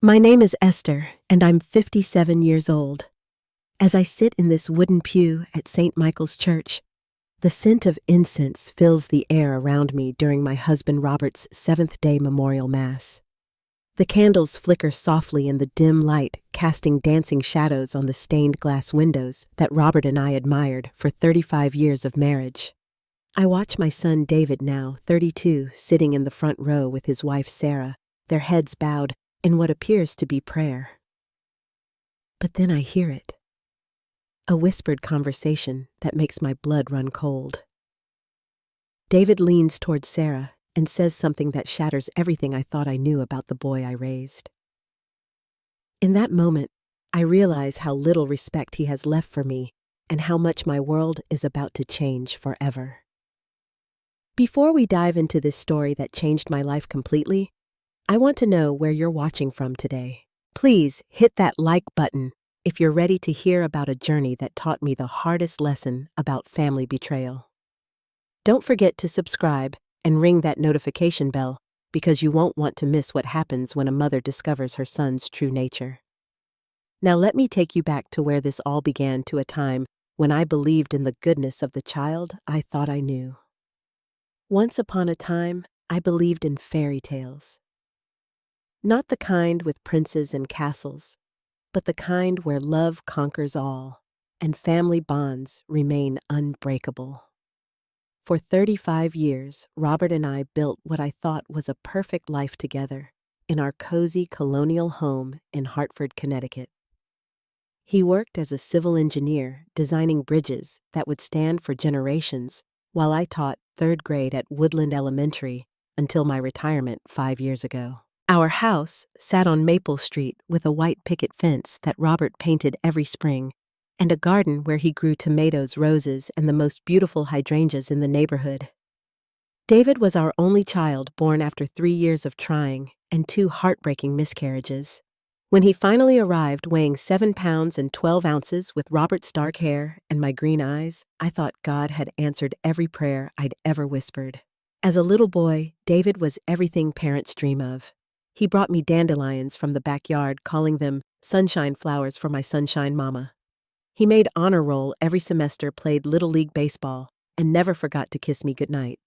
My name is Esther, and I'm 57 years old. As I sit in this wooden pew at St. Michael's Church, the scent of incense fills the air around me during my husband Robert's seventh-day memorial mass. The candles flicker softly in the dim light, casting dancing shadows on the stained glass windows that Robert and I admired for 35 years of marriage. I watch my son David, now 32, sitting in the front row with his wife Sarah, their heads bowed in what appears to be prayer. But then I hear it. A whispered conversation that makes my blood run cold. David leans towards Sarah and says something that shatters everything I thought I knew about the boy I raised. In that moment, I realize how little respect he has left for me and how much my world is about to change forever. Before we dive into this story that changed my life completely, I want to know where you're watching from today. Please hit that like button if you're ready to hear about a journey that taught me the hardest lesson about family betrayal. Don't forget to subscribe and ring that notification bell because you won't want to miss what happens when a mother discovers her son's true nature. Now let me take you back to where this all began, to a time when I believed in the goodness of the child I thought I knew. Once upon a time, I believed in fairy tales. Not the kind with princes and castles, but the kind where love conquers all and family bonds remain unbreakable. For 35 years, Robert and I built what I thought was a perfect life together in our cozy colonial home in Hartford, Connecticut. He worked as a civil engineer, designing bridges that would stand for generations, while I taught third grade at Woodland Elementary until my retirement 5 years ago. Our house sat on Maple Street with a white picket fence that Robert painted every spring, and a garden where he grew tomatoes, roses, and the most beautiful hydrangeas in the neighborhood. David was our only child, born after 3 years of trying and 2 heartbreaking miscarriages. When he finally arrived, weighing 7 pounds and 12 ounces with Robert's dark hair and my green eyes, I thought God had answered every prayer I'd ever whispered. As a little boy, David was everything parents dream of. He brought me dandelions from the backyard, calling them sunshine flowers for my sunshine mama. He made honor roll every semester, played Little League baseball, and never forgot to kiss me goodnight.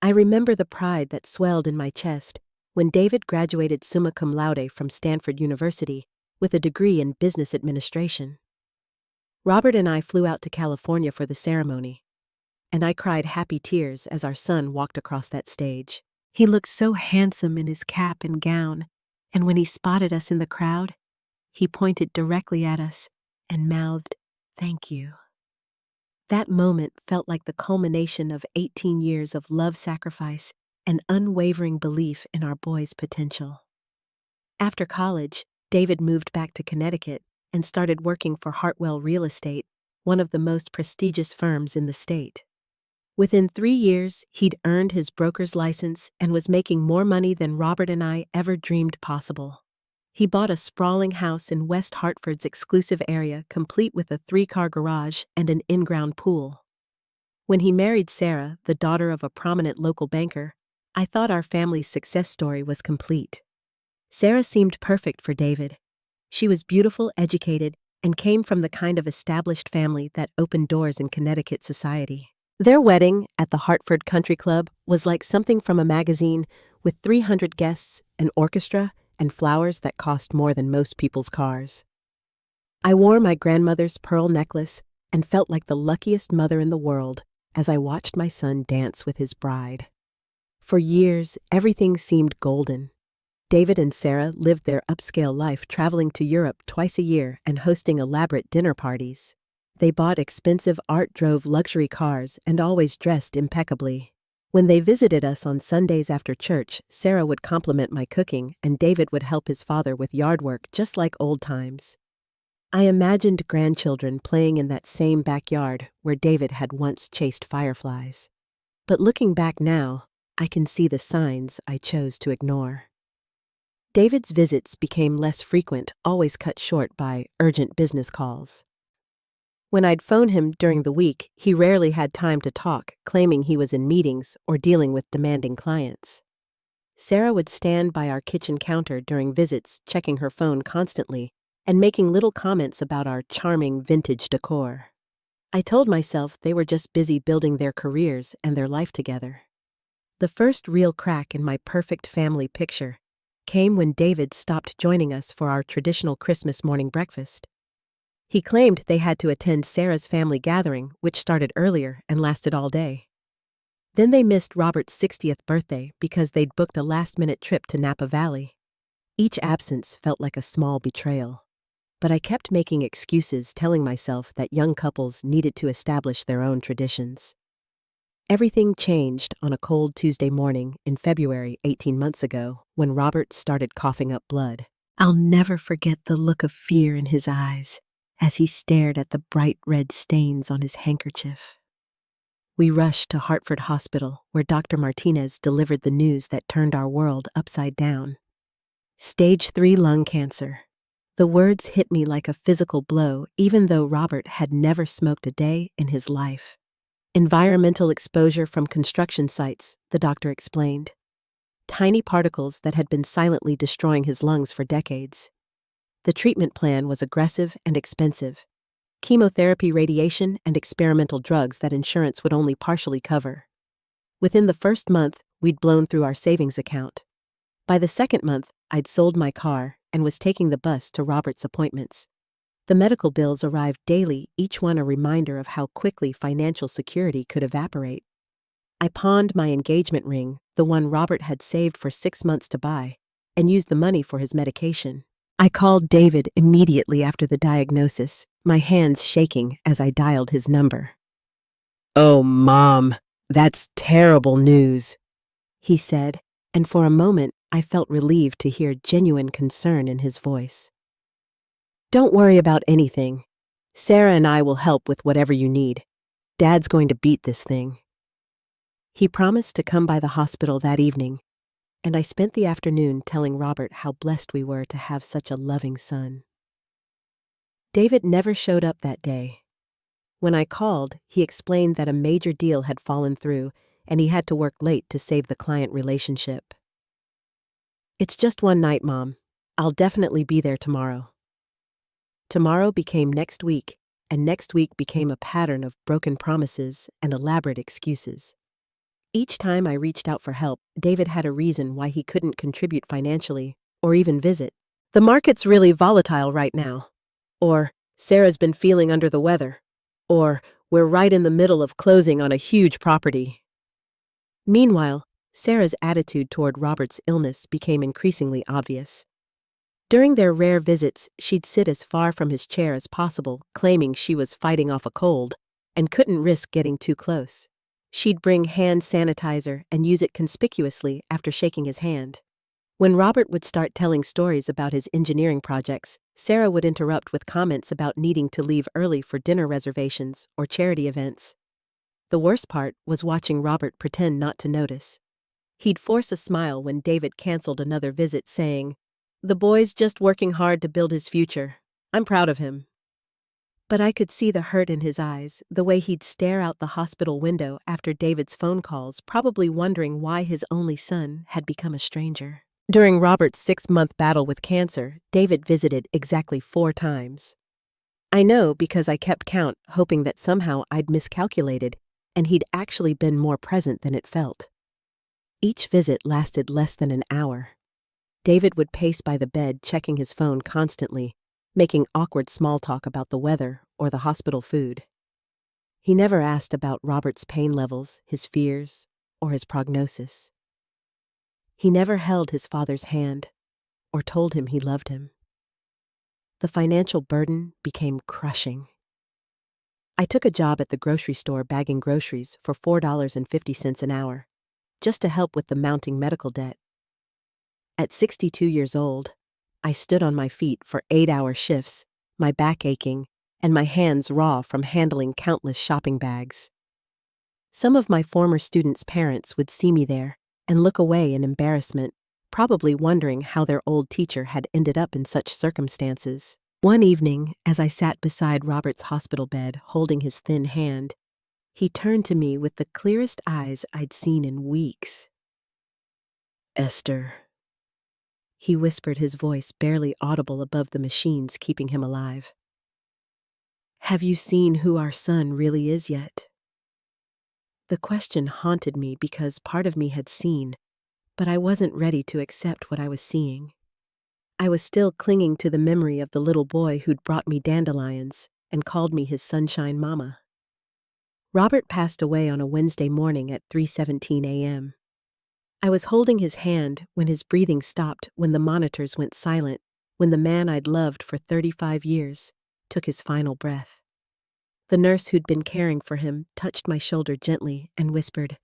I remember the pride that swelled in my chest when David graduated summa cum laude from Stanford University with a degree in business administration. Robert and I flew out to California for the ceremony, and I cried happy tears as our son walked across that stage. He looked so handsome in his cap and gown, and when he spotted us in the crowd, he pointed directly at us and mouthed, "Thank you." That moment felt like the culmination of 18 years of love, sacrifice, and unwavering belief in our boy's potential. After college, David moved back to Connecticut and started working for Hartwell Real Estate, one of the most prestigious firms in the state. Within 3 years, he'd earned his broker's license and was making more money than Robert and I ever dreamed possible. He bought a sprawling house in West Hartford's exclusive area, complete with a 3-car garage and an in-ground pool. When he married Sarah, the daughter of a prominent local banker, I thought our family's success story was complete. Sarah seemed perfect for David. She was beautiful, educated, and came from the kind of established family that opened doors in Connecticut society. Their wedding at the Hartford Country Club was like something from a magazine, with 300 guests, an orchestra, and flowers that cost more than most people's cars. I wore my grandmother's pearl necklace and felt like the luckiest mother in the world as I watched my son dance with his bride. For years, everything seemed golden. David and Sarah lived their upscale life, traveling to Europe twice a year and hosting elaborate dinner parties. They bought expensive art, drove luxury cars, and always dressed impeccably. When they visited us on Sundays after church, Sarah would compliment my cooking, and David would help his father with yard work, just like old times. I imagined grandchildren playing in that same backyard where David had once chased fireflies. But looking back now, I can see the signs I chose to ignore. David's visits became less frequent, always cut short by urgent business calls. When I'd phone him during the week, he rarely had time to talk, claiming he was in meetings or dealing with demanding clients. Sarah would stand by our kitchen counter during visits, checking her phone constantly and making little comments about our charming vintage decor. I told myself they were just busy building their careers and their life together. The first real crack in my perfect family picture came when David stopped joining us for our traditional Christmas morning breakfast. He claimed they had to attend Sarah's family gathering, which started earlier and lasted all day. Then they missed Robert's 60th birthday because they'd booked a last-minute trip to Napa Valley. Each absence felt like a small betrayal. But I kept making excuses, telling myself that young couples needed to establish their own traditions. Everything changed on a cold Tuesday morning in February 18 months ago when Robert started coughing up blood. I'll never forget the look of fear in his eyes as he stared at the bright red stains on his handkerchief. We rushed to Hartford Hospital, where Dr. Martinez delivered the news that turned our world upside down. Stage 3 lung cancer. The words hit me like a physical blow, even though Robert had never smoked a day in his life. Environmental exposure from construction sites, the doctor explained. Tiny particles that had been silently destroying his lungs for decades. The treatment plan was aggressive and expensive. Chemotherapy, radiation, and experimental drugs that insurance would only partially cover. Within the first month, we'd blown through our savings account. By the second month, I'd sold my car and was taking the bus to Robert's appointments. The medical bills arrived daily, each one a reminder of how quickly financial security could evaporate. I pawned my engagement ring, the one Robert had saved for 6 months to buy, and used the money for his medication. I called David immediately after the diagnosis, my hands shaking as I dialed his number. "Oh, Mom, that's terrible news," he said, and for a moment I felt relieved to hear genuine concern in his voice. "Don't worry about anything. Sarah and I will help with whatever you need. Dad's going to beat this thing." He promised to come by the hospital that evening, and I spent the afternoon telling Robert how blessed we were to have such a loving son. David never showed up that day. When I called, he explained that a major deal had fallen through and he had to work late to save the client relationship. "It's just one night, Mom. I'll definitely be there tomorrow." Tomorrow became next week, and next week became a pattern of broken promises and elaborate excuses. Each time I reached out for help, David had a reason why he couldn't contribute financially or even visit. "The market's really volatile right now." Or, "Sarah's been feeling under the weather." Or, "We're right in the middle of closing on a huge property." Meanwhile, Sarah's attitude toward Robert's illness became increasingly obvious. During their rare visits, she'd sit as far from his chair as possible, claiming she was fighting off a cold and couldn't risk getting too close. She'd bring hand sanitizer and use it conspicuously after shaking his hand. When Robert would start telling stories about his engineering projects, Sarah would interrupt with comments about needing to leave early for dinner reservations or charity events. The worst part was watching Robert pretend not to notice. He'd force a smile when David canceled another visit, saying, "The boy's just working hard to build his future. I'm proud of him." But I could see the hurt in his eyes, the way he'd stare out the hospital window after David's phone calls, probably wondering why his only son had become a stranger. During Robert's 6-month battle with cancer, David visited exactly 4 times. I know because I kept count, hoping that somehow I'd miscalculated and he'd actually been more present than it felt. Each visit lasted less than an hour. David would pace by the bed, checking his phone constantly, making awkward small talk about the weather or the hospital food. He never asked about Robert's pain levels, his fears, or his prognosis. He never held his father's hand or told him he loved him. The financial burden became crushing. I took a job at the grocery store bagging groceries for $4.50 an hour, just to help with the mounting medical debt. At 62 years old, I stood on my feet for 8-hour shifts, my back aching, and my hands raw from handling countless shopping bags. Some of my former students' parents would see me there and look away in embarrassment, probably wondering how their old teacher had ended up in such circumstances. One evening, as I sat beside Robert's hospital bed holding his thin hand, he turned to me with the clearest eyes I'd seen in weeks. Esther. He whispered, his voice barely audible above the machines keeping him alive. Have you seen who our son really is yet? The question haunted me because part of me had seen, but I wasn't ready to accept what I was seeing. I was still clinging to the memory of the little boy who'd brought me dandelions and called me his sunshine mama. Robert passed away on a Wednesday morning at 3:17 a.m. I was holding his hand when his breathing stopped, when the monitors went silent, when the man I'd loved for 35 years took his final breath. The nurse who'd been caring for him touched my shoulder gently and whispered,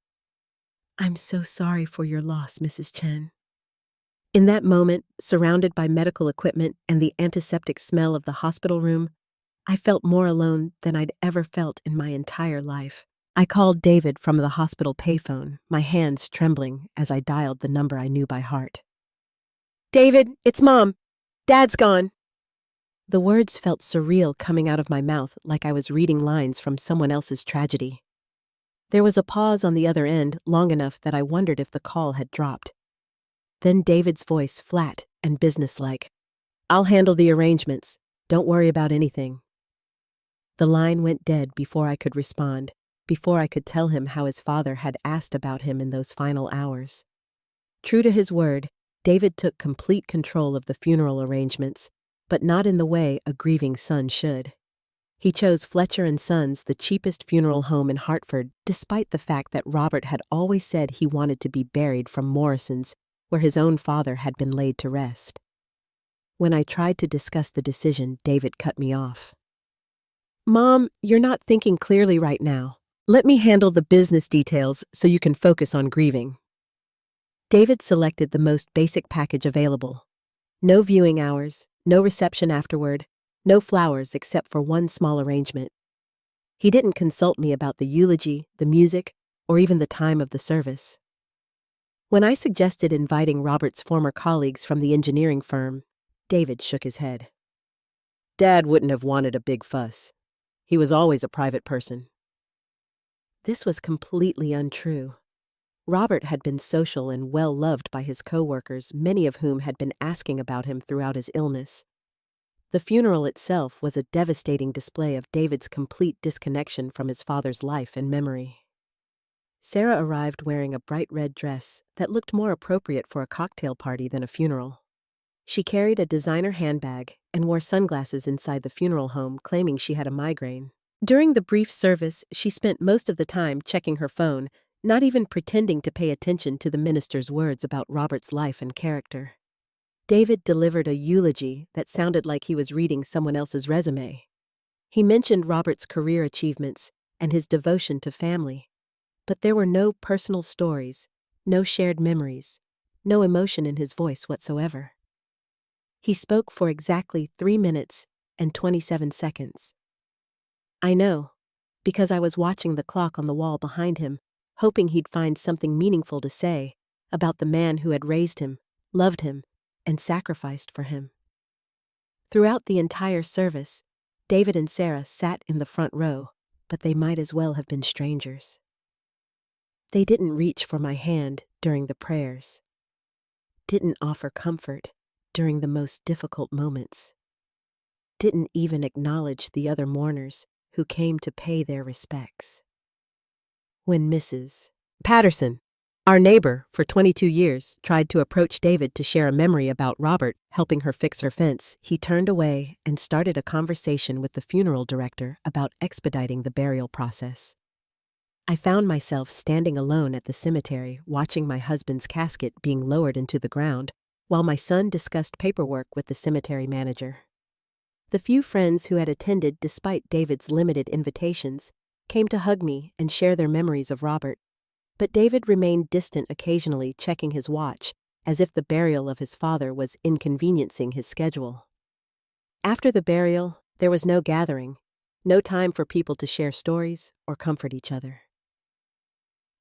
"I'm so sorry for your loss, Mrs. Chen." In that moment, surrounded by medical equipment and the antiseptic smell of the hospital room, I felt more alone than I'd ever felt in my entire life. I called David from the hospital payphone, my hands trembling as I dialed the number I knew by heart. "David, it's Mom. Dad's gone." The words felt surreal coming out of my mouth, like I was reading lines from someone else's tragedy. There was a pause on the other end, long enough that I wondered if the call had dropped. Then David's voice, flat and businesslike. "I'll handle the arrangements. Don't worry about anything." The line went dead before I could respond, before I could tell him how his father had asked about him in those final hours. True to his word, David took complete control of the funeral arrangements, but not in the way a grieving son should. He chose Fletcher & Sons, the cheapest funeral home in Hartford, despite the fact that Robert had always said he wanted to be buried from Morrison's, where his own father had been laid to rest. When I tried to discuss the decision, David cut me off. "Mom, you're not thinking clearly right now. Let me handle the business details so you can focus on grieving." David selected the most basic package available. No viewing hours, no reception afterward, no flowers except for one small arrangement. He didn't consult me about the eulogy, the music, or even the time of the service. When I suggested inviting Robert's former colleagues from the engineering firm, David shook his head. "Dad wouldn't have wanted a big fuss. He was always a private person." This was completely untrue. Robert had been social and well-loved by his co-workers, many of whom had been asking about him throughout his illness. The funeral itself was a devastating display of David's complete disconnection from his father's life and memory. Sarah arrived wearing a bright red dress that looked more appropriate for a cocktail party than a funeral. She carried a designer handbag and wore sunglasses inside the funeral home, claiming she had a migraine. During the brief service, she spent most of the time checking her phone, not even pretending to pay attention to the minister's words about Robert's life and character. David delivered a eulogy that sounded like he was reading someone else's resume. He mentioned Robert's career achievements and his devotion to family, but there were no personal stories, no shared memories, no emotion in his voice whatsoever. He spoke for exactly 3 minutes and 27 seconds. I know, because I was watching the clock on the wall behind him, hoping he'd find something meaningful to say about the man who had raised him, loved him, and sacrificed for him. Throughout the entire service, David and Sarah sat in the front row, but they might as well have been strangers. They didn't reach for my hand during the prayers, didn't offer comfort during the most difficult moments, didn't even acknowledge the other mourners who came to pay their respects. When Mrs. Patterson, our neighbor for 22 years, tried to approach David to share a memory about Robert helping her fix her fence, he turned away and started a conversation with the funeral director about expediting the burial process. I found myself standing alone at the cemetery, watching my husband's casket being lowered into the ground, while my son discussed paperwork with the cemetery manager. The few friends who had attended despite David's limited invitations came to hug me and share their memories of Robert, but David remained distant, occasionally checking his watch, as if the burial of his father was inconveniencing his schedule. After the burial, there was no gathering, no time for people to share stories or comfort each other.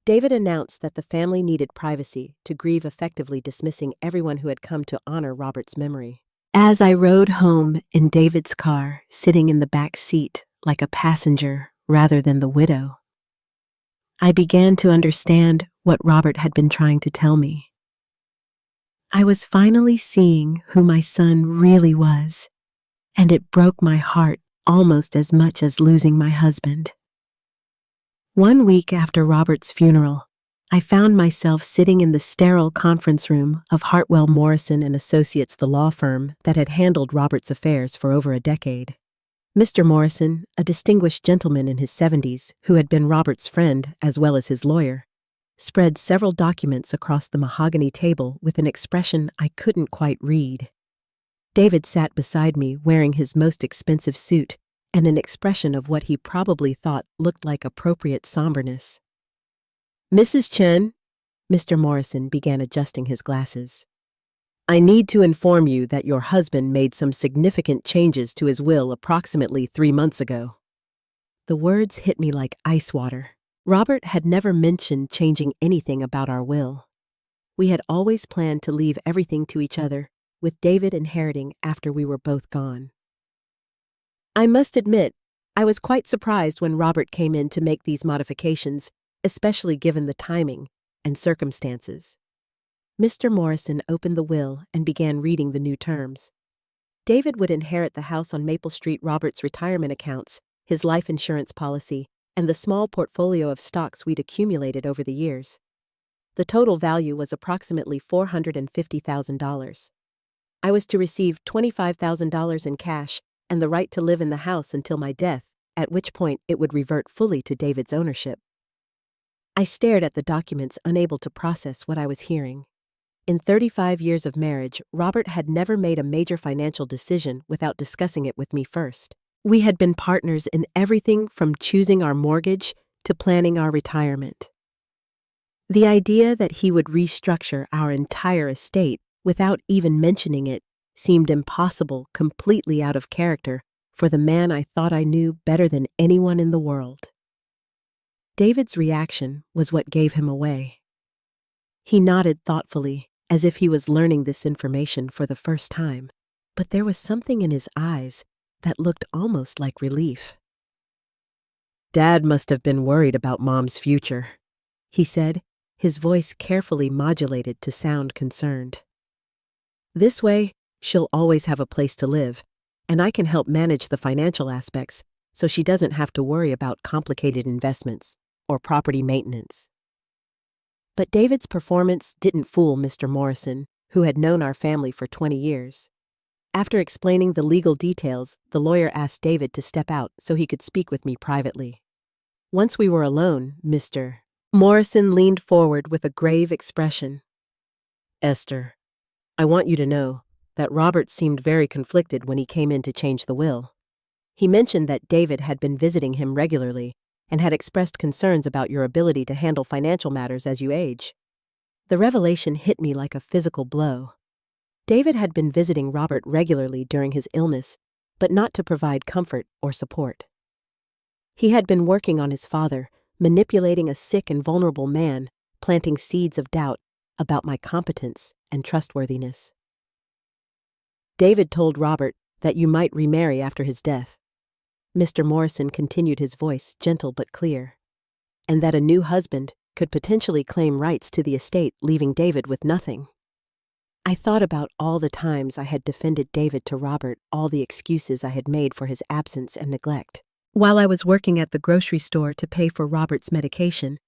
David announced that the family needed privacy to grieve, effectively dismissing everyone who had come to honor Robert's memory. As I rode home in David's car, sitting in the back seat like a passenger rather than the widow, I began to understand what Robert had been trying to tell me. I was finally seeing who my son really was, and it broke my heart almost as much as losing my husband. 1 week after Robert's funeral, I found myself sitting in the sterile conference room of Hartwell Morrison and Associates, the law firm that had handled Robert's affairs for over a decade. Mr. Morrison, a distinguished gentleman in his 70s who had been Robert's friend as well as his lawyer, spread several documents across the mahogany table with an expression I couldn't quite read. David sat beside me wearing his most expensive suit and an expression of what he probably thought looked like appropriate somberness. "Mrs. Chen," Mr. Morrison began adjusting his glasses, "I need to inform you that your husband made some significant changes to his will approximately 3 months ago." The words hit me like ice water. Robert had never mentioned changing anything about our will. We had always planned to leave everything to each other, with David inheriting after we were both gone. I must admit, I was quite surprised when Robert came in to make these modifications, especially given the timing and circumstances. Mr. Morrison opened the will and began reading the new terms. David would inherit the house on Maple Street, Robert's retirement accounts, his life insurance policy, and the small portfolio of stocks we'd accumulated over the years. The total value was approximately $450,000. I was to receive $25,000 in cash and the right to live in the house until my death, at which point it would revert fully to David's ownership. I stared at the documents, unable to process what I was hearing. In 35 years of marriage, Robert had never made a major financial decision without discussing it with me first. We had been partners in everything from choosing our mortgage to planning our retirement. The idea that he would restructure our entire estate without even mentioning it seemed impossible, completely out of character for the man I thought I knew better than anyone in the world. David's reaction was what gave him away. He nodded thoughtfully, as if he was learning this information for the first time, but there was something in his eyes that looked almost like relief. "Dad must have been worried about Mom's future," he said, his voice carefully modulated to sound concerned. "This way, she'll always have a place to live, and I can help manage the financial aspects so she doesn't have to worry about complicated investments or property maintenance." But David's performance didn't fool Mr. Morrison, who had known our family for 20 years. After explaining the legal details, the lawyer asked David to step out so he could speak with me privately. Once we were alone, Mr. Morrison leaned forward with a grave expression. "Esther, I want you to know that Robert seemed very conflicted when he came in to change the will. He mentioned that David had been visiting him regularly and had expressed concerns about your ability to handle financial matters as you age." The revelation hit me like a physical blow. David had been visiting Robert regularly during his illness, but not to provide comfort or support. He had been working on his father, manipulating a sick and vulnerable man, planting seeds of doubt about my competence and trustworthiness. "David told Robert that you might remarry after his death." Mr. Morrison continued, his voice gentle but clear, "and that a new husband could potentially claim rights to the estate, leaving David with nothing." I thought about all the times I had defended David to Robert, all the excuses I had made for his absence and neglect. While I was working at the grocery store to pay for Robert's medication,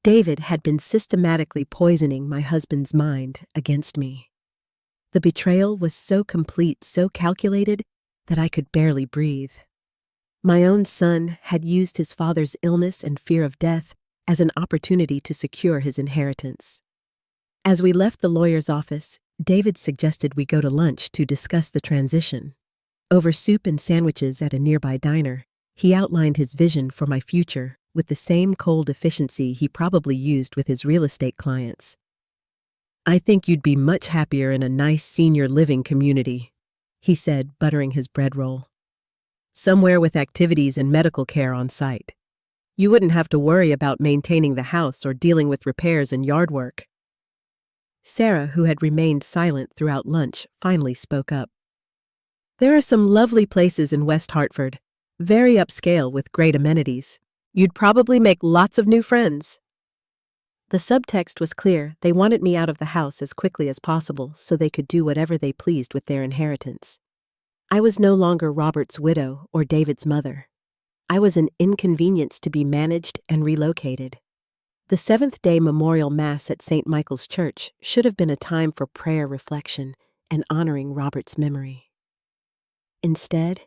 David had been systematically poisoning my husband's mind against me. The betrayal was so complete, so calculated, that I could barely breathe. My own son had used his father's illness and fear of death as an opportunity to secure his inheritance. As we left the lawyer's office, David suggested we go to lunch to discuss the transition. Over soup and sandwiches at a nearby diner, he outlined his vision for my future with the same cold efficiency he probably used with his real estate clients. "I think you'd be much happier in a nice senior living community," he said, buttering his bread roll. "Somewhere with activities and medical care on site. You wouldn't have to worry about maintaining the house or dealing with repairs and yard work." Sarah, who had remained silent throughout lunch, finally spoke up. "There are some lovely places in West Hartford, very upscale with great amenities. You'd probably make lots of new friends." The subtext was clear. They wanted me out of the house as quickly as possible so they could do whatever they pleased with their inheritance. I was no longer Robert's widow or David's mother. I was an inconvenience to be managed and relocated. The seventh-day memorial mass at St. Michael's Church should have been a time for prayer, reflection, and honoring Robert's memory. Instead,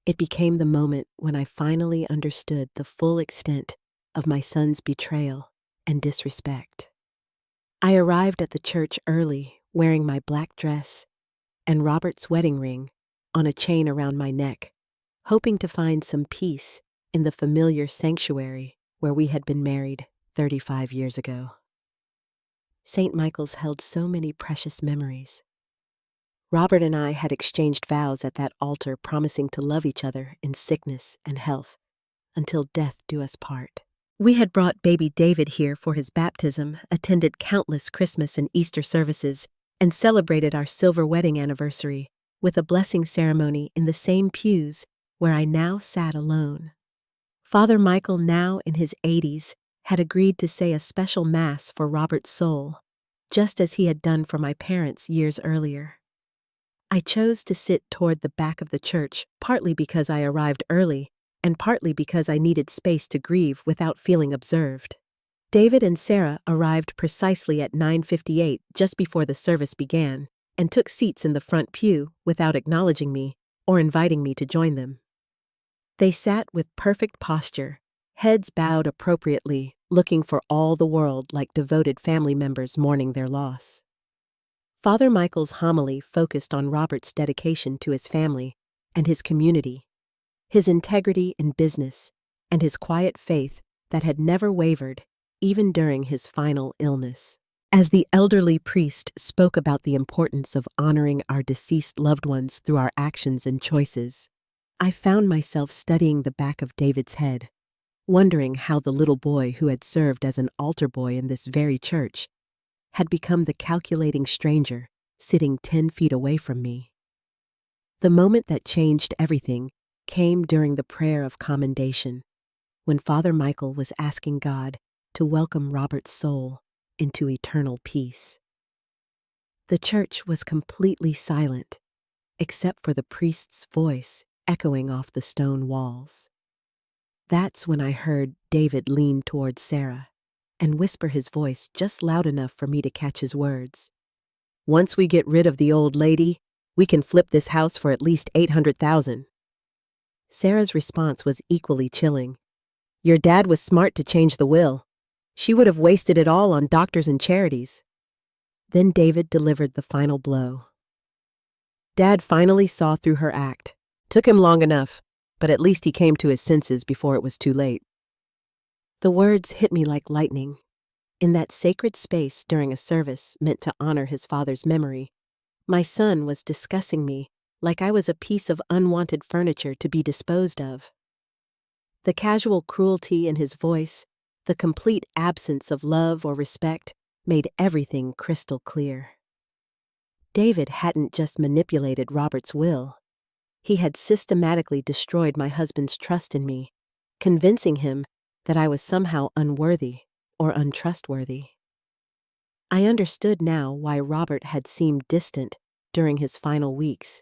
it became the moment when I finally understood the full extent of my son's betrayal and disrespect. I arrived at the church early, wearing my black dress and Robert's wedding ring on a chain around my neck, hoping to find some peace in the familiar sanctuary where we had been married 35 years ago. St. Michael's held so many precious memories. Robert and I had exchanged vows at that altar, promising to love each other in sickness and health until death do us part. We had brought baby David here for his baptism, attended countless Christmas and Easter services, and celebrated our silver wedding anniversary with a blessing ceremony in the same pews where I now sat alone. Father Michael, now in his 80s, had agreed to say a special mass for Robert's soul, just as he had done for my parents years earlier. I chose to sit toward the back of the church, partly because I arrived early, and partly because I needed space to grieve without feeling observed. David and Sarah arrived precisely at 9:58, just before the service began, and took seats in the front pew without acknowledging me or inviting me to join them. They sat with perfect posture, heads bowed appropriately, looking for all the world like devoted family members mourning their loss. Father Michael's homily focused on Robert's dedication to his family and his community, his integrity in business, and his quiet faith that had never wavered, even during his final illness. As the elderly priest spoke about the importance of honoring our deceased loved ones through our actions and choices, I found myself studying the back of David's head, wondering how the little boy who had served as an altar boy in this very church had become the calculating stranger sitting 10 feet away from me. The moment that changed everything came during the prayer of commendation, when Father Michael was asking God to welcome Robert's soul into eternal peace. The church was completely silent, except for the priest's voice echoing off the stone walls. That's when I heard David lean towards Sarah and whisper his voice just loud enough for me to catch his words. "Once we get rid of the old lady, we can flip this house for at least $800,000. Sarah's response was equally chilling. "Your dad was smart to change the will. She would have wasted it all on doctors and charities." Then David delivered the final blow. Dad finally saw through her act. Took him long enough, but at least he came to his senses before it was too late. The words hit me like lightning. In that sacred space during a service meant to honor his father's memory, my son was discussing me like I was a piece of unwanted furniture to be disposed of. The casual cruelty in his voice, the complete absence of love or respect, made everything crystal clear. David hadn't just manipulated Robert's will. He had systematically destroyed my husband's trust in me, convincing him that I was somehow unworthy or untrustworthy. I understood now why Robert had seemed distant during his final weeks,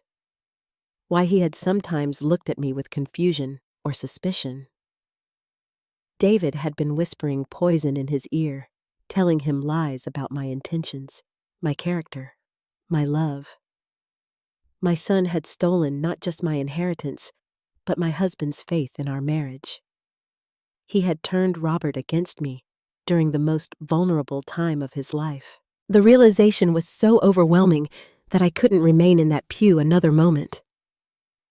why he had sometimes looked at me with confusion or suspicion. David had been whispering poison in his ear, telling him lies about my intentions, my character, my love. My son had stolen not just my inheritance, but my husband's faith in our marriage. He had turned Robert against me during the most vulnerable time of his life. The realization was so overwhelming that I couldn't remain in that pew another moment.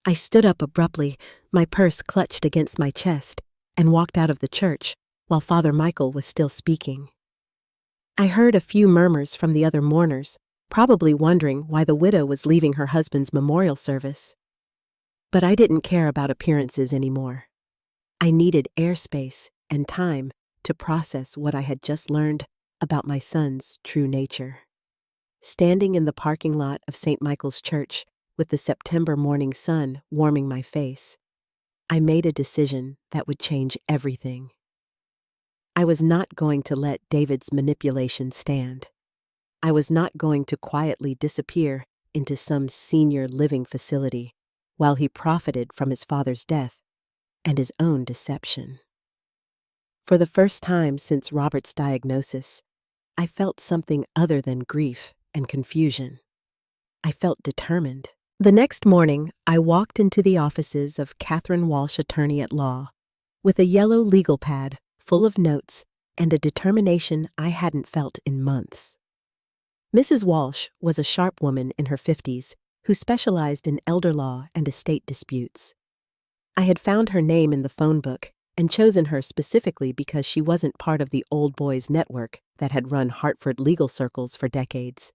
I stood up abruptly, my purse clutched against my chest, and walked out of the church while Father Michael was still speaking. I heard a few murmurs from the other mourners, probably wondering why the widow was leaving her husband's memorial service. But I didn't care about appearances anymore. I needed airspace and time to process what I had just learned about my son's true nature. Standing in the parking lot of St. Michael's Church with the September morning sun warming my face, I made a decision that would change everything. I was not going to let David's manipulation stand. I was not going to quietly disappear into some senior living facility while he profited from his father's death and his own deception. For the first time since Robert's diagnosis, I felt something other than grief and confusion. I felt determined. The next morning, I walked into the offices of Catherine Walsh, attorney at law, with a yellow legal pad full of notes and a determination I hadn't felt in months. Mrs. Walsh was a sharp woman in her 50s who specialized in elder law and estate disputes. I had found her name in the phone book and chosen her specifically because she wasn't part of the old boys network that had run Hartford legal circles for decades.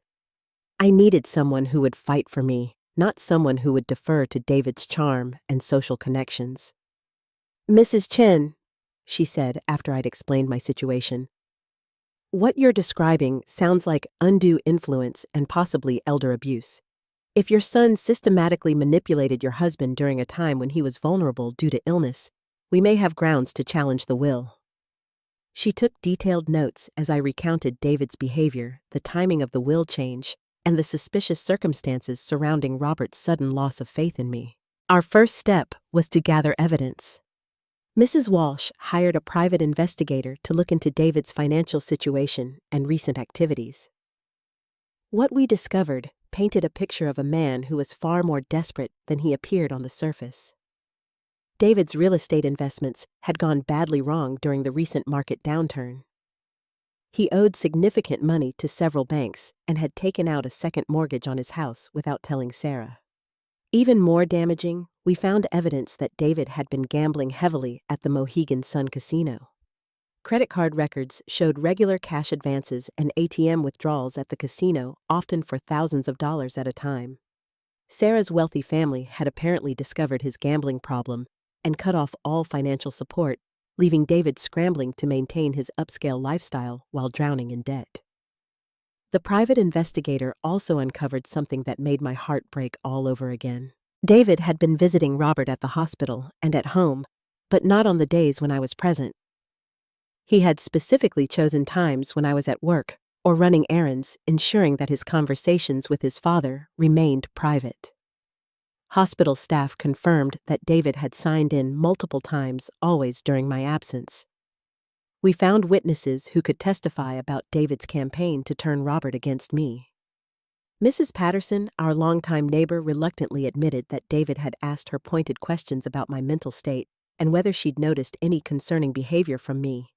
I needed someone who would fight for me, not someone who would defer to David's charm and social connections. "Mrs. Chen," she said after I'd explained my situation, "what you're describing sounds like undue influence and possibly elder abuse. If your son systematically manipulated your husband during a time when he was vulnerable due to illness, we may have grounds to challenge the will." She took detailed notes as I recounted David's behavior, the timing of the will change, and the suspicious circumstances surrounding Robert's sudden loss of faith in me. Our first step was to gather evidence. Mrs. Walsh hired a private investigator to look into David's financial situation and recent activities. What we discovered painted a picture of a man who was far more desperate than he appeared on the surface. David's real estate investments had gone badly wrong during the recent market downturn. He owed significant money to several banks and had taken out a second mortgage on his house without telling Sarah. Even more damaging, we found evidence that David had been gambling heavily at the Mohegan Sun Casino. Credit card records showed regular cash advances and ATM withdrawals at the casino, often for thousands of dollars at a time. Sarah's wealthy family had apparently discovered his gambling problem and cut off all financial support, leaving David scrambling to maintain his upscale lifestyle while drowning in debt. The private investigator also uncovered something that made my heart break all over again. David had been visiting Robert at the hospital and at home, but not on the days when I was present. He had specifically chosen times when I was at work or running errands, ensuring that his conversations with his father remained private. Hospital staff confirmed that David had signed in multiple times, always during my absence. We found witnesses who could testify about David's campaign to turn Robert against me. Mrs. Patterson, our longtime neighbor, reluctantly admitted that David had asked her pointed questions about my mental state and whether she'd noticed any concerning behavior from me.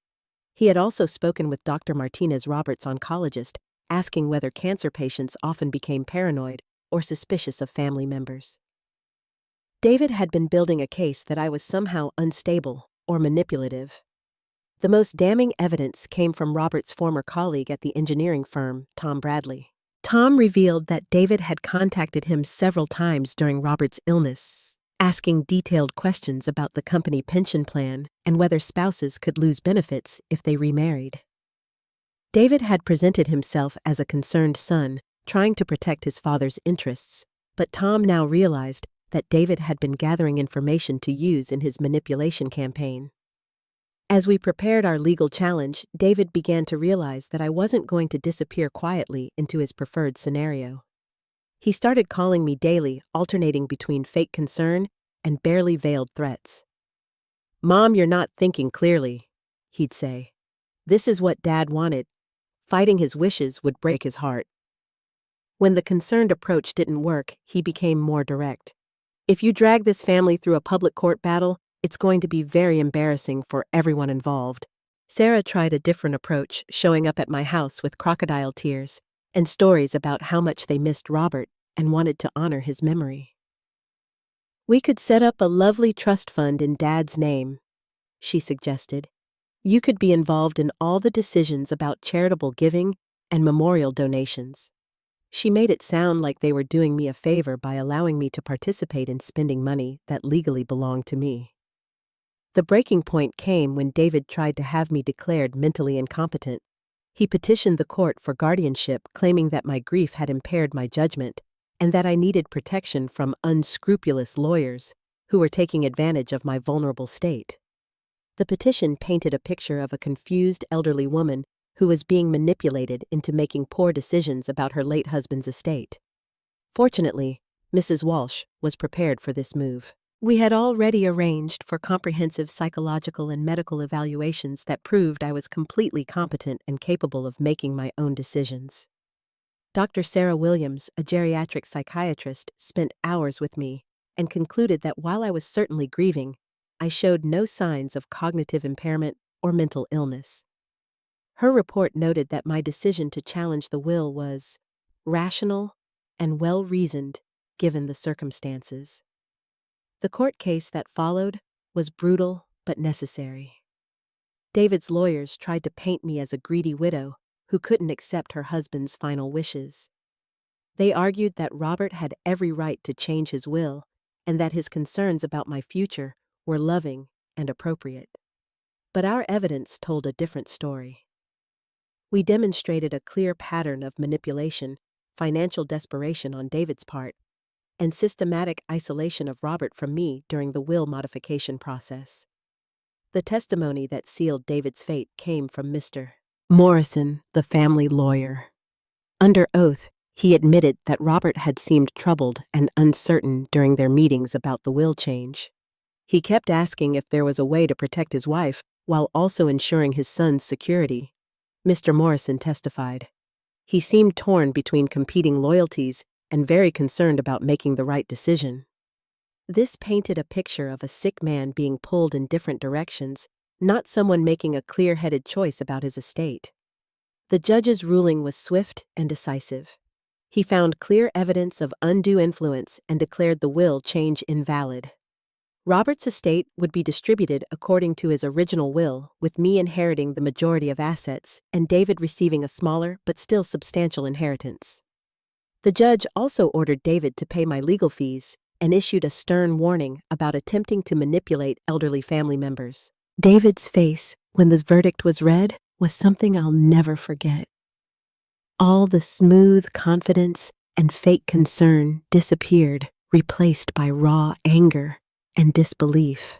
He had also spoken with Dr. Martinez, Robert's oncologist, asking whether cancer patients often became paranoid or suspicious of family members. David had been building a case that I was somehow unstable or manipulative. The most damning evidence came from Robert's former colleague at the engineering firm, Tom Bradley. Tom revealed that David had contacted him several times during Robert's illness, asking detailed questions about the company pension plan and whether spouses could lose benefits if they remarried. David had presented himself as a concerned son, trying to protect his father's interests, but Tom now realized that David had been gathering information to use in his manipulation campaign. As we prepared our legal challenge, David began to realize that I wasn't going to disappear quietly into his preferred scenario. He started calling me daily, alternating between fake concern and barely veiled threats. "Mom, you're not thinking clearly," he'd say. "This is what Dad wanted. Fighting his wishes would break his heart." When the concerned approach didn't work, he became more direct. "If you drag this family through a public court battle, it's going to be very embarrassing for everyone involved." Sarah tried a different approach, showing up at my house with crocodile tears and stories about how much they missed Robert and wanted to honor his memory. "We could set up a lovely trust fund in Dad's name," she suggested. "You could be involved in all the decisions about charitable giving and memorial donations." She made it sound like they were doing me a favor by allowing me to participate in spending money that legally belonged to me. The breaking point came when David tried to have me declared mentally incompetent. He petitioned the court for guardianship, claiming that my grief had impaired my judgment and that I needed protection from unscrupulous lawyers who were taking advantage of my vulnerable state. The petition painted a picture of a confused elderly woman who was being manipulated into making poor decisions about her late husband's estate. Fortunately, Mrs. Walsh was prepared for this move. We had already arranged for comprehensive psychological and medical evaluations that proved I was completely competent and capable of making my own decisions. Dr. Sarah Williams, a geriatric psychiatrist, spent hours with me and concluded that while I was certainly grieving, I showed no signs of cognitive impairment or mental illness. Her report noted that my decision to challenge the will was rational and well-reasoned given the circumstances. The court case that followed was brutal but necessary. David's lawyers tried to paint me as a greedy widow who couldn't accept her husband's final wishes. They argued that Robert had every right to change his will and that his concerns about my future were loving and appropriate. But our evidence told a different story. We demonstrated a clear pattern of manipulation, financial desperation on David's part, and systematic isolation of Robert from me during the will modification process. The testimony that sealed David's fate came from Mr. Morrison, the family lawyer. Under oath, he admitted that Robert had seemed troubled and uncertain during their meetings about the will change. He kept asking if there was a way to protect his wife while also ensuring his son's security. Mr. Morrison testified. He seemed torn between competing loyalties and very concerned about making the right decision. This painted a picture of a sick man being pulled in different directions, not someone making a clear-headed choice about his estate. The judge's ruling was swift and decisive. He found clear evidence of undue influence and declared the will change invalid. Robert's estate would be distributed according to his original will, with me inheriting the majority of assets and David receiving a smaller but still substantial inheritance. The judge also ordered David to pay my legal fees and issued a stern warning about attempting to manipulate elderly family members. David's face, when the verdict was read, was something I'll never forget. All the smooth confidence and fake concern disappeared, replaced by raw anger and disbelief.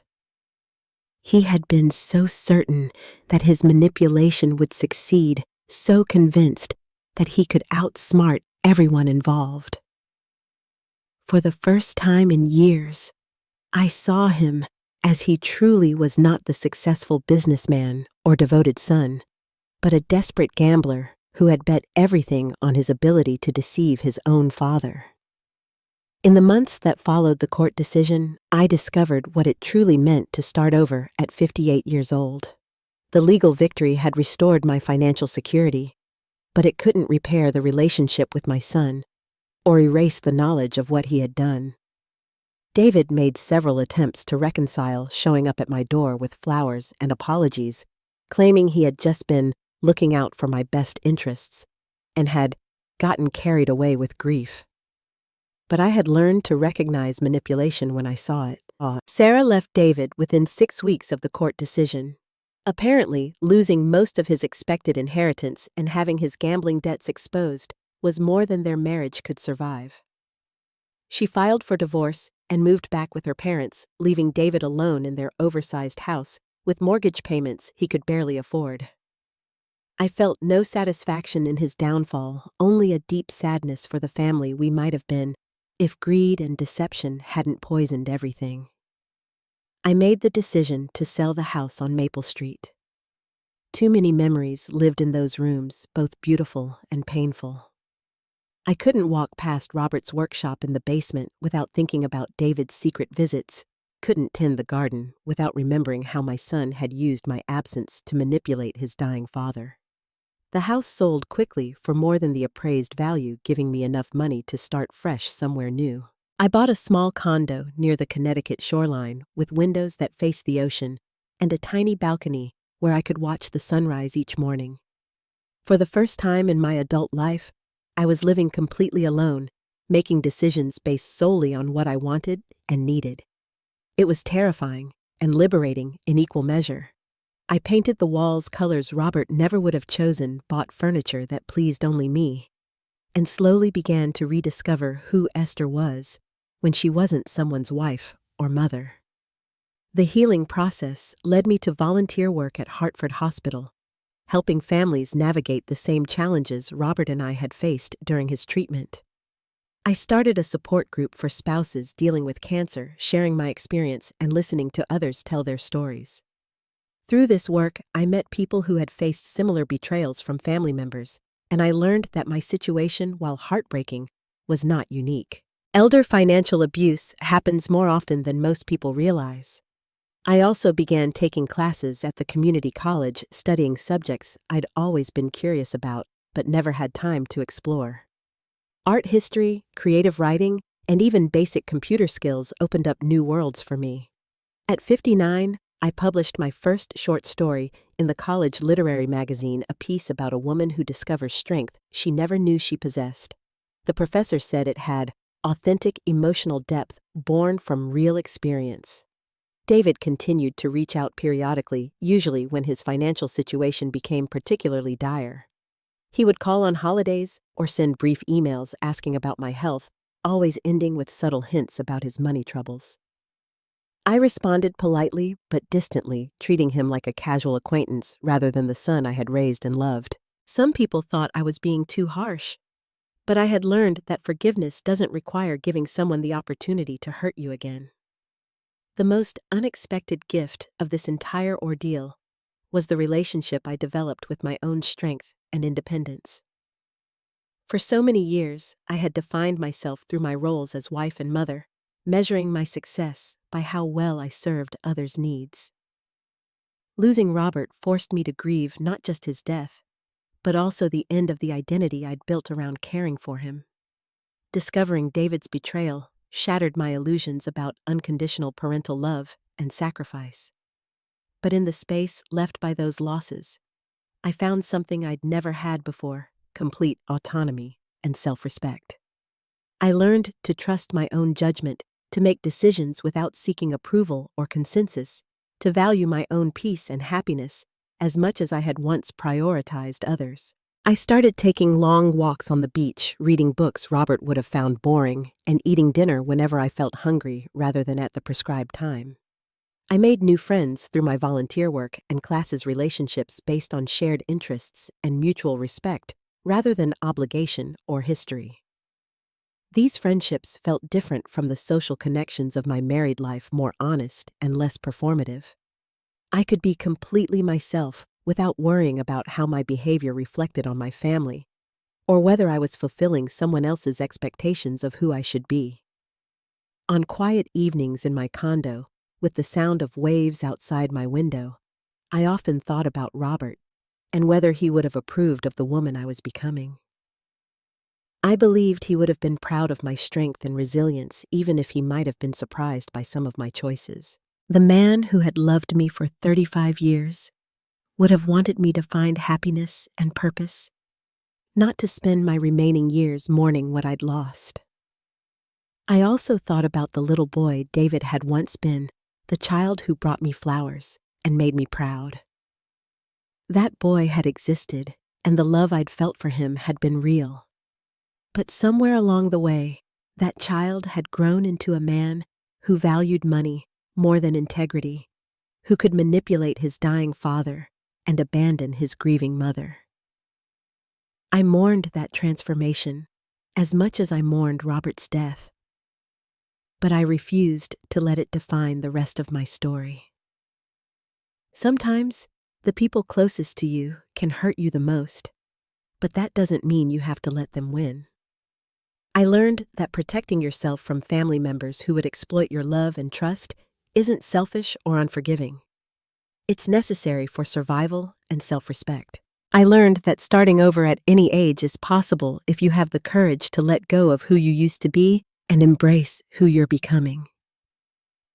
He had been so certain that his manipulation would succeed, so convinced that he could outsmart everyone involved. For the first time in years, I saw him as he truly was not the successful businessman or devoted son, but a desperate gambler who had bet everything on his ability to deceive his own father. In the months that followed the court decision, I discovered what it truly meant to start over at 58 years old. The legal victory had restored my financial security, but it couldn't repair the relationship with my son or erase the knowledge of what he had done. David made several attempts to reconcile, showing up at my door with flowers and apologies, claiming he had just been looking out for my best interests and had gotten carried away with grief. But I had learned to recognize manipulation when I saw it. Sarah left David within 6 weeks of the court decision. Apparently, losing most of his expected inheritance and having his gambling debts exposed was more than their marriage could survive. She filed for divorce and moved back with her parents, leaving David alone in their oversized house with mortgage payments he could barely afford. I felt no satisfaction in his downfall, only a deep sadness for the family we might have been if greed and deception hadn't poisoned everything. I made the decision to sell the house on Maple Street. Too many memories lived in those rooms, both beautiful and painful. I couldn't walk past Robert's workshop in the basement without thinking about David's secret visits, couldn't tend the garden without remembering how my son had used my absence to manipulate his dying father. The house sold quickly for more than the appraised value, giving me enough money to start fresh somewhere new. I bought a small condo near the Connecticut shoreline with windows that faced the ocean and a tiny balcony where I could watch the sunrise each morning. For the first time in my adult life, I was living completely alone, making decisions based solely on what I wanted and needed. It was terrifying and liberating in equal measure. I painted the walls colors Robert never would have chosen, bought furniture that pleased only me, and slowly began to rediscover who Esther was when she wasn't someone's wife or mother. The healing process led me to volunteer work at Hartford Hospital, helping families navigate the same challenges Robert and I had faced during his treatment. I started a support group for spouses dealing with cancer, sharing my experience and listening to others tell their stories. Through this work, I met people who had faced similar betrayals from family members, and I learned that my situation, while heartbreaking, was not unique. Elder financial abuse happens more often than most people realize. I also began taking classes at the community college studying subjects I'd always been curious about but never had time to explore. Art history, creative writing, and even basic computer skills opened up new worlds for me. At 59, I published my first short story in the college literary magazine, a piece about a woman who discovers strength she never knew she possessed. The professor said it had authentic emotional depth born from real experience. David continued to reach out periodically, usually when his financial situation became particularly dire. He would call on holidays or send brief emails asking about my health, always ending with subtle hints about his money troubles. I responded politely but distantly, treating him like a casual acquaintance rather than the son I had raised and loved. Some people thought I was being too harsh, but I had learned that forgiveness doesn't require giving someone the opportunity to hurt you again. The most unexpected gift of this entire ordeal was the relationship I developed with my own strength and independence. For so many years, I had defined myself through my roles as wife and mother, measuring my success by how well I served others' needs. Losing Robert forced me to grieve not just his death, but also the end of the identity I'd built around caring for him. Discovering David's betrayal shattered my illusions about unconditional parental love and sacrifice. But in the space left by those losses, I found something I'd never had before: complete autonomy and self-respect. I learned to trust my own judgment, to make decisions without seeking approval or consensus, to value my own peace and happiness as much as I had once prioritized others. I started taking long walks on the beach, reading books Robert would have found boring, and eating dinner whenever I felt hungry rather than at the prescribed time. I made new friends through my volunteer work and classes relationships based on shared interests and mutual respect rather than obligation or history. These friendships felt different from the social connections of my married life, more honest and less performative. I could be completely myself without worrying about how my behavior reflected on my family or whether I was fulfilling someone else's expectations of who I should be. On quiet evenings in my condo, with the sound of waves outside my window, I often thought about Robert and whether he would have approved of the woman I was becoming. I believed he would have been proud of my strength and resilience, even if he might have been surprised by some of my choices. The man who had loved me for 35 years would have wanted me to find happiness and purpose, not to spend my remaining years mourning what I'd lost. I also thought about the little boy David had once been, the child who brought me flowers and made me proud. That boy had existed, and the love I'd felt for him had been real. But somewhere along the way, that child had grown into a man who valued money more than integrity, who could manipulate his dying father and abandon his grieving mother. I mourned that transformation as much as I mourned Robert's death, but I refused to let it define the rest of my story. Sometimes, the people closest to you can hurt you the most, but that doesn't mean you have to let them win. I learned that protecting yourself from family members who would exploit your love and trust isn't selfish or unforgiving. It's necessary for survival and self-respect. I learned that starting over at any age is possible if you have the courage to let go of who you used to be and embrace who you're becoming.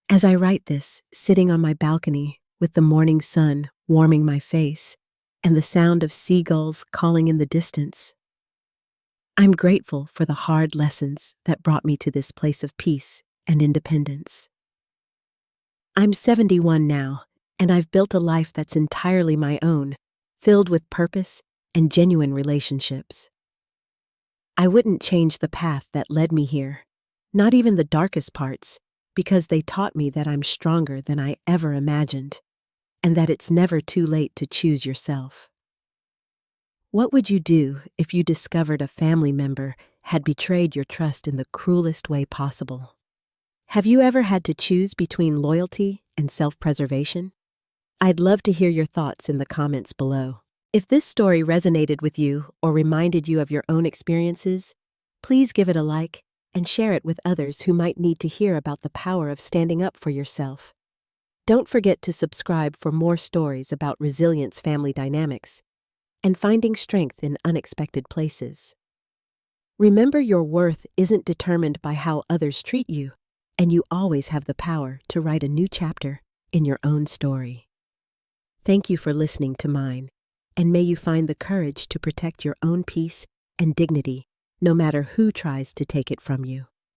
As I write this, sitting on my balcony with the morning sun warming my face and the sound of seagulls calling in the distance, I'm grateful for the hard lessons that brought me to this place of peace and independence. I'm 71 now, and I've built a life that's entirely my own, filled with purpose and genuine relationships. I wouldn't change the path that led me here, not even the darkest parts, because they taught me that I'm stronger than I ever imagined, and that it's never too late to choose yourself. What would you do if you discovered a family member had betrayed your trust in the cruelest way possible? Have you ever had to choose between loyalty and self-preservation? I'd love to hear your thoughts in the comments below. If this story resonated with you or reminded you of your own experiences, please give it a like and share it with others who might need to hear about the power of standing up for yourself. Don't forget to subscribe for more stories about resilience, family dynamics, and finding strength in unexpected places. Remember, your worth isn't determined by how others treat you, and you always have the power to write a new chapter in your own story. Thank you for listening to mine, and may you find the courage to protect your own peace and dignity, no matter who tries to take it from you.